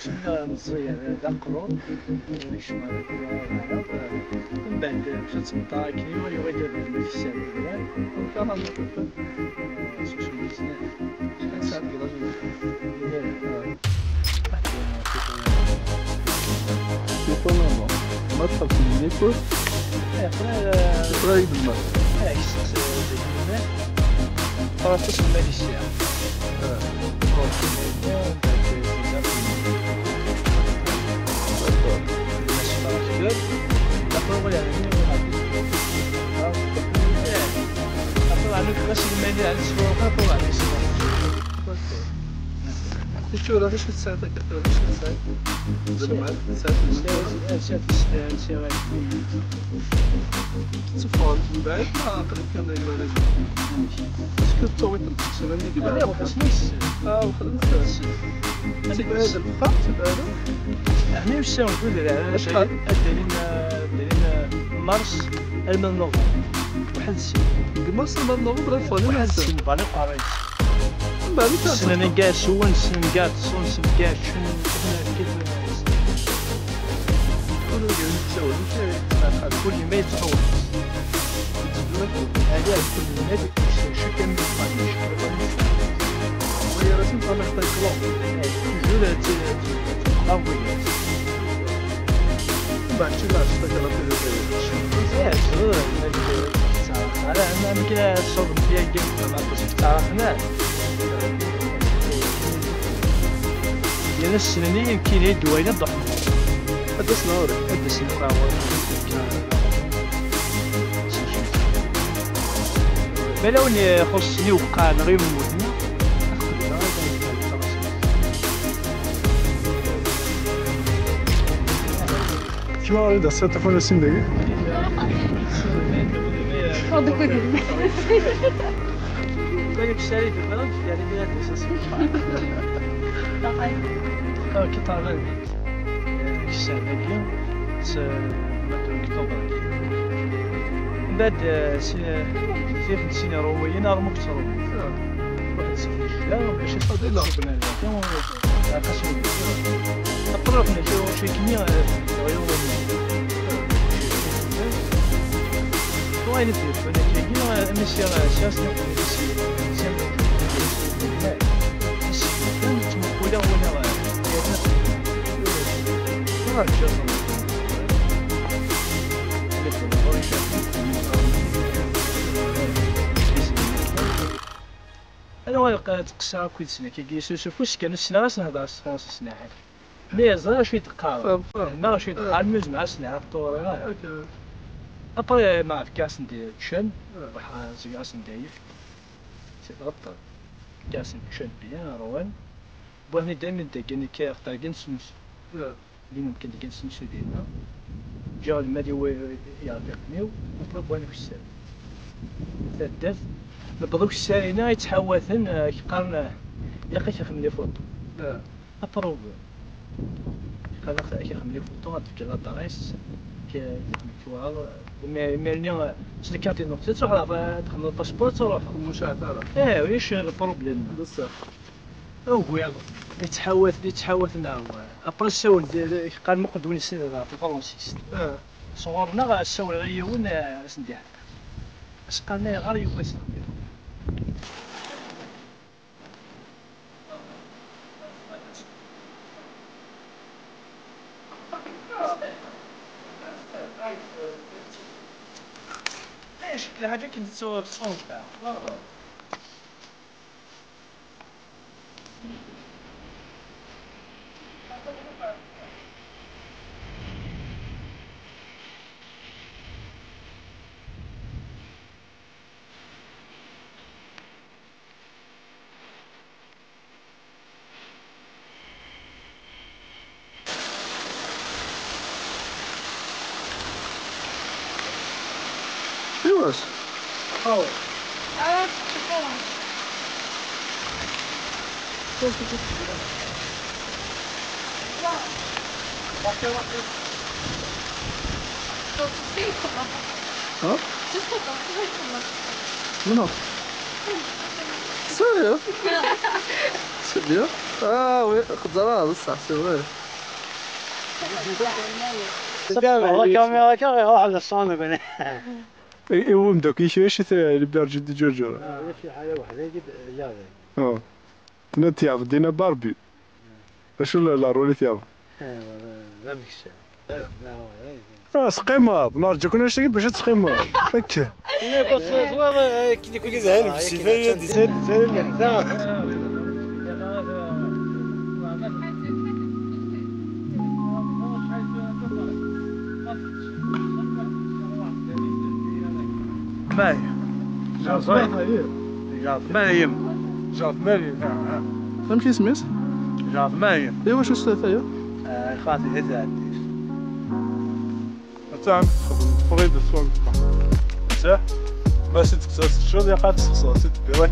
كنا مزيان ذا قرون داك الشيء هذاك من بعد مشات تمطا كيما يدير في السابق كان شحال ساعات تليفون ما تحط الميكرو رايد الماء خلاص تسمى لي الساعة شو راه ايش تساعدك ايش تساعد زعما تساعد تفضل من بعد ما قدرت كان داير هذاك اسكو تويت السنه اللي قبل وخلاص هذا البقاء هذا يعني واش نقول شحال دايرين مارس من نوفمبر واحد السنه مارس من نوفمبر الفوني ما واحد السنه بالي قريت من بعد السنه كاع سون سن كاع تصون كاع شنو كيف كل ما يتطور هذا كل ما شو كان وهي رسم صالح تايكلون جولة تقوية بعد شو لا اشتغل على أن كده الصوب فيها جيم ما تعرفنا لأن السنة يمكن هي دوينة ضحى هذا سنوري هذا سنوري بلوني خصني وقع غير موتنا شو أريد أستفاد من سندقة؟ هذا كله. بالك شاري في البلد يعني بلاد أساسية. كي طالع السنة هذيا مثلا أكتوبر بعد في سنة رويين أرمو كترو واحد سفر لا باش يصدق لا ربنا لا قسم أطرافنا شي كمية وين في فانا كي ماشي اساسا انا تقشع كل سنه كيجي يشوف واش كان السنه غاس نهضر خلاص السنه عاد مي زرا شويه دقائق ما شويه دقائق الموز مع السنه الطور ابري ما في كاس ندير تشن راح كاس ندير سي غطا كاس تشن بيان روان بغيت دائما داكني كيختار كنسنس اللي ممكن كنسنس ديالنا جا المالي هو يعطيني وبغينا في السال تدات نبضوك السالينا يتحوثن كيقارن يلقى كيخملي فوطو ابرو قال كيخملي فوطو غتفكر الدريس كيخملي مالني سلكاتي نقطة تروح تخدم الباسبور تروح المشاهدة ويش البروبليم بزاف ويلا يتحوث نعم ابرا السول قال مقدون السنة في فرنسيس صورنا السول غيون سنديها اش قالنا غير يوكس شكل حاجة كنت تسوى بصوت واش؟ حاول ها؟ Non. Sérieux? C'est bien. Ah oui, خضراء بصح c'est vrai. والله كاميرا كاري واحد الصامي هو مدا كيشري شي اللي جدي جرجر. شي حاجه وحده يجيب جابي. تنا تياب دينا باربي. شو لا رولي تياب. لا مكش. سقيمة نرجع كنا نشتري باش تسقيمة. فك. كي كل زين في السفايه دي سير ماي جات مايم فهمتي سميت؟ جات مايم ايوا واش ثلاثة خاطي هذا تاع فريد السوق صح باش تكسس شو ديال قاعد تخصص تبيرك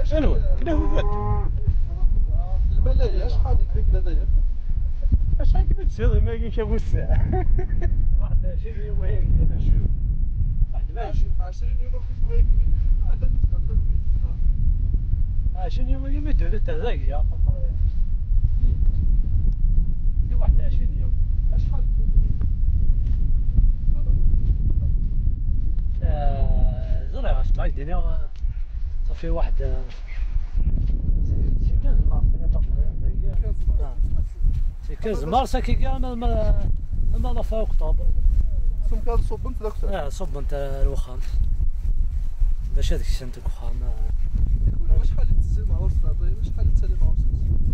شنو؟ كده هو فات الملاية شحال يكفيك لديا؟ شحال كده تسير ما كيشافو الساعة 21 يوم هيك 20 يوم في 20 يوم يمدوا للتزايد يا 21 يوم شحال؟ زرع اسمع الدنيا صافي واحد سي 15 مارس كي كاع ما فوق اكتوبر كان صبنت داك صبنت الوخام باش هذيك السنه الوخام شحال تزيد مع ورث العطيه شحال تسالي مع ورث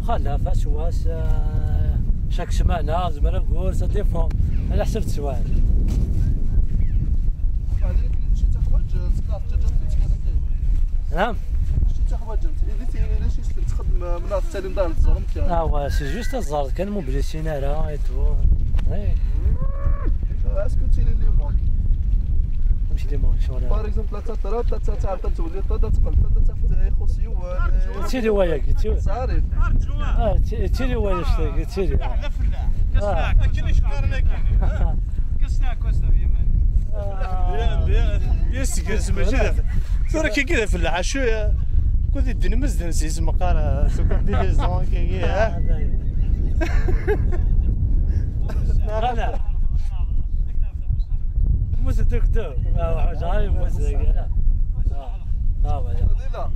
خلا فاش واش شاك سمعنا زعما نقول سا ديفون على حسب السوايع نعم شي تخرج انت اللي شي تخدم من التالي دار الزرمت وا سي جوست الزرد كان موبليسينيرا اي تو اي اسكو تي لي مون ماشي لي مون شغل باغ اكزومبل تا تعرف تولي تا تقل تا تفتح خصيو تيري وياك صاري تيري وياك تيري كل شكرنا كسنا كوسنا في يماني يس مجد ثورة كي كذا في العشوة كنت الدنيا مزدن سيس مقارنة سكون دي ليزون كي ها لا موسى تكتب جاي موسى لا لا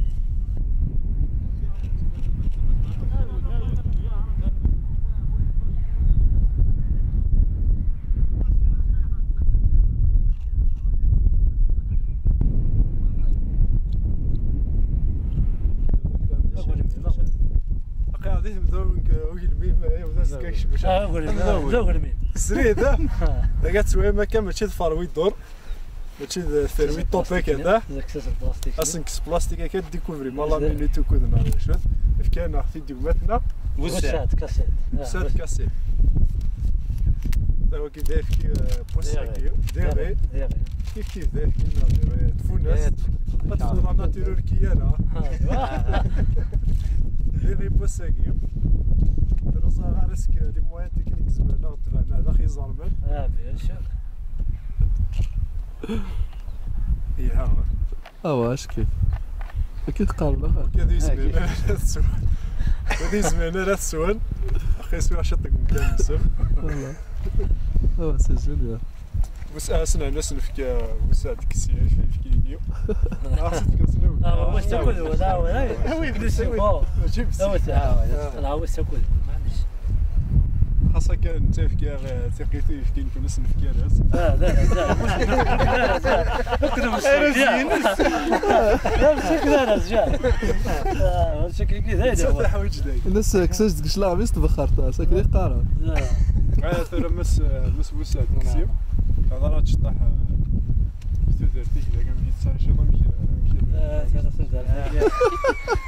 قاعدين مذوق ويلميم وذاك كاش باش ذوق الميم سريده لقيت سوي ما كان ماشي فاروي الدور ماشي ثروي طوبيك هذا كساس البلاستيك اسنكس بلاستيك هكا ديكوفري مالا مينيتو كودنا شوف كان اختي ديوماتنا وسات كاسيت وسات كاسيت هو كي داير كي بوساكي ديري كيف داير كي تفوناس تفون ناتورال كي انا ديري بوساكي ترزا غارسك لي موان تكنيك زباله تبعنا هذا خي زربل بيان سور يا واش كيف كيف قابله كذا يسمعنا لا تسول هذه يسمعنا لا تسول اخي سوي عشطك مكان نسم والله سجل بس اسنا ناس نفك وساد كسي في كيلو عرفت كنسنو واش تاكل ولا وي بليسيو جيب لا واش تاكل معليش خاصة كان انت في كيا ثقيتي في كاين كناس نفكير لا اكرم السجان لا مسك لا رجال شكل كذا هذا حوايج داي الناس كساش ديك الشلاعبيس تبخرتها ساكري قاره لا ترى مس وساد كسيم هذا راه تشطح في درتي اذا كان جيت صار شي ضمك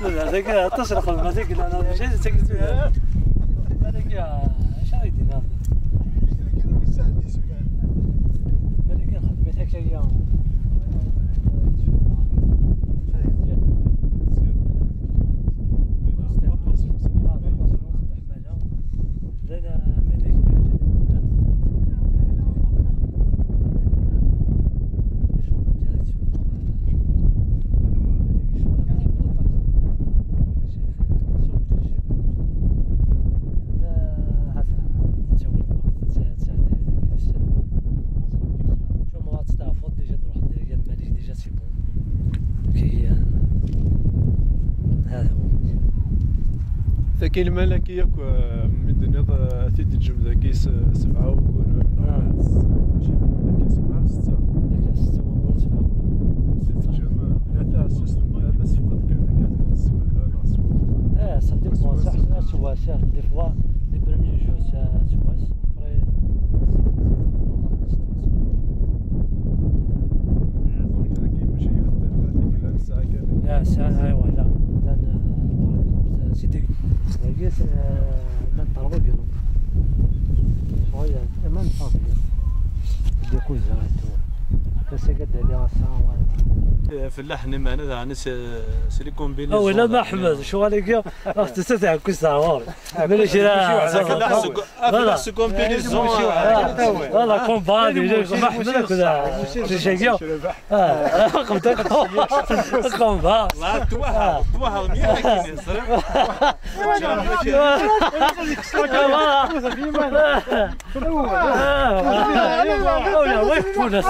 هذاك تشرق المسك انا ماشي سكت هذاك اش رايدين هذا هذيك خدمتك اليوم كاين الملكيه من دنيا ثيت الجمله كيس 7 ويقولوا ماشي كيس 7 6 الجمله ثلاثه سيستم هذا سفقد كان كان صدق صح سواسه دي فوا لي بريمي جو سواس كاين ماشي يوثر هذيك الساعه كامله يا ساعه ايوا لا سيدي قيس من طربو ديالو شويه امان فاضي ديكو زايتو بس قد هذه الساعه فلاح نما انا ناس سيلي كومبينيزون او لا ما احمد شو عليك تستطيع كل ساعه ماشي لا سي كومبينيزون لا كومباني ما احمد كذا شيء قمت كومبا لا توها مين وقفت تونس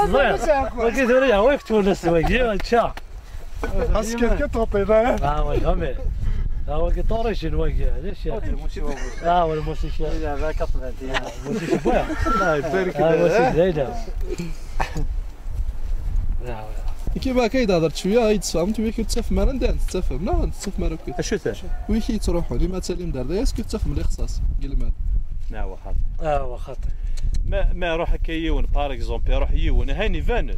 وقيت وريها وقفت تونس وقيت شا اسكت كتوطي ذا وي هو كيطوري شنو وقع ليش ولا موسيقى لا ذاك طلعت موسيقى بويا الله يبارك موسيقى زايده كيما كيهضر شويه يتفاهم تما كيتفاهم انا ندير نتفاهم لا نتفاهم انا كيف اشو ثاني وي كيتروحوا لي مثلا مدار دايس كيتفاهم لي خصاص قال مال لا هو خاطر هو خاطر ما روح كيون باغ اكزومبل يروح يون هاني فان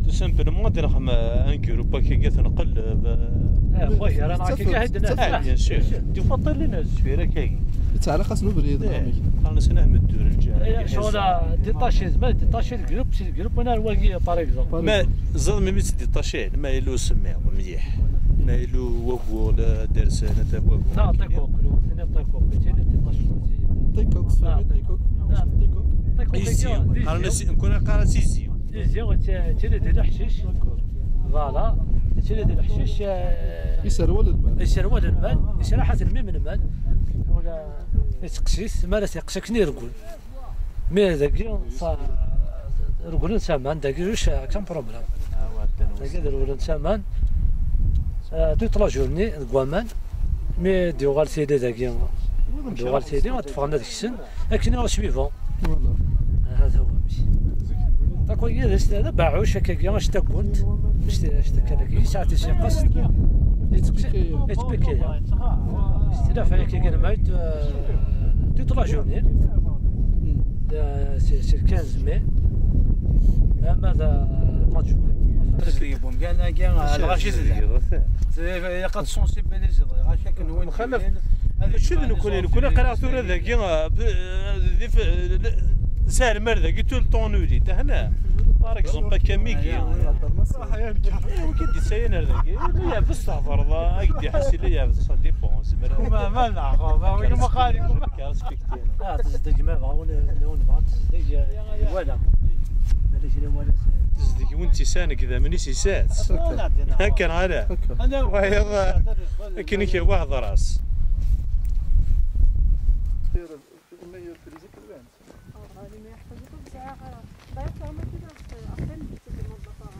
تو سامبلومون دير خم ان كيلو باكي كي تنقلب خويا راه معاك قاعد الناس بيان سور تفضل لنا الزفيره كاين تعال خاصنا بريد خلص نهمد الدور الجاي شغل ديتاشي زعما ديتاشي الجروب انا الواقي باغ اكزومبل ما زعما ما ديتاشي ما يلو سماو مليح ما يلو وقول دار سنه تاع وقول لا عطيك وقت نعطيك وقت انت ديتاشي طيكوك سفامي طيكوك طيكوك يزيو نكون قارا سيزيو يزيو تشري ديال الحشيش فوالا تشري ديال الحشيش يسرول المال يسرول المال يشرى حتى الماء من المال ولا يتقسيس ما لا تيقسكني يرقل مي داكي رقل سامان داكي واش كان بروبليم داكي رقل سامان دو طلا جورني كوامان مي ديوغال سيدي داكي ديوغال سيدي غتفغنا داك السن لكن هو سويفون هذا هو ماشي تاكو هذا باعوش هكاكيا اش تكونت باش كان ساعات يسيقص يتبكي استلاف هكا كان مايت دو طلا جورني سي 15 مي هذا ماتش تقريبا كان الغاشي قد سونسيبيليزي غاشي كان هو مخلف شنو نكون قرا ثوره ذاك سهل مرة قلت له طونولي تا هنا بار اكزومبل كاميكي صراحه يعني كي ساين هذاك لا بستغفر الله قد حسي لي سا ديبونس ما نعرف ما خاليكم كارسبكتين لا تصدق ما بغاو نبغى تصدق ولا ماشي ولا تصدق وانت سانك كذا ماني سيسات هكا على انا كاين واحد راس ما يحتاجوش ساعة ضيف ما كده أقل من 6 موظفات.